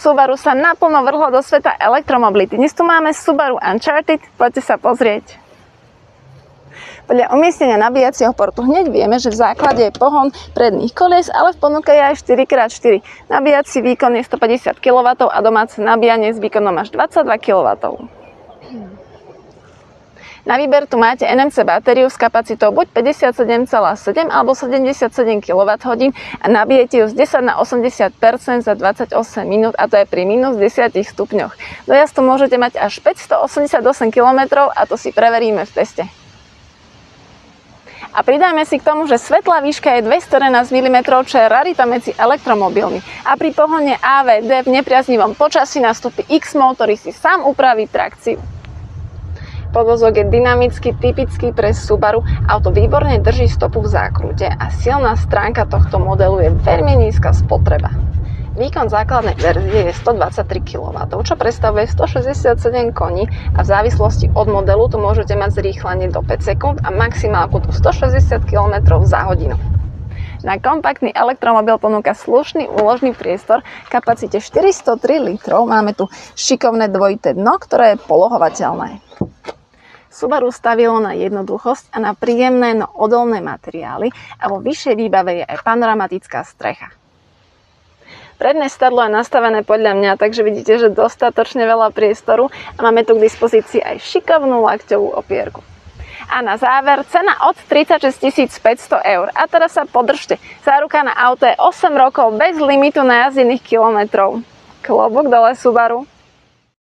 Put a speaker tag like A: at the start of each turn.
A: Subaru sa naplno vrhlo do sveta elektromobility. Dnes tu máme Subaru Uncharted, poďte sa pozrieť. Podľa umiestnenia nabíjacieho portu hneď vieme, že v základe je pohon predných kolies, ale v ponuke je aj 4x4. Nabíjací výkon je 150 kW a domáce nabíjanie s výkonom až 22 kW. Na výber tu máte NMC batériu s kapacitou buď 57,7 alebo 77 kWh a nabijete ju z 10 na 80% za 28 minút a to je pri minus 10 stupňoch. Dojazdu môžete mať až 588 km a to si preveríme v teste. A pridajme si k tomu, že svetlá výška je 211 mm, čo je rarita medzi elektromobilmi. A pri pohone AVD v nepriaznivom počasí nastúpi X-Mode, ktorý si sám upraví trakciu. Podvozok je dynamický, typický pre Subaru. Auto výborne drží stopu v zákrute a silná stránka tohto modelu je veľmi nízka spotreba. Výkon základnej verzie je 123 kW, čo predstavuje 167 koní a v závislosti od modelu tu môžete mať zrýchlenie do 5 sekúnd a maximálku do 160 km za hodinu. Na kompaktný elektromobil ponúka slušný úložný priestor kapacite 403 litrov. Máme tu šikovné dvojité dno, ktoré je polohovateľné. Subaru stavilo na jednoduchosť a na príjemné, no odolné materiály a vo vyššej výbave je aj panoramatická strecha. Predné sedadlo je nastavené podľa mňa, takže vidíte, že dostatočne veľa priestoru a máme tu k dispozícii aj šikovnú lakťovú opierku. A na záver cena od 36 500 eur. A teraz sa podržte, záruka na auto je 8 rokov bez limitu najazdených kilometrov. Klobúk dole Subaru.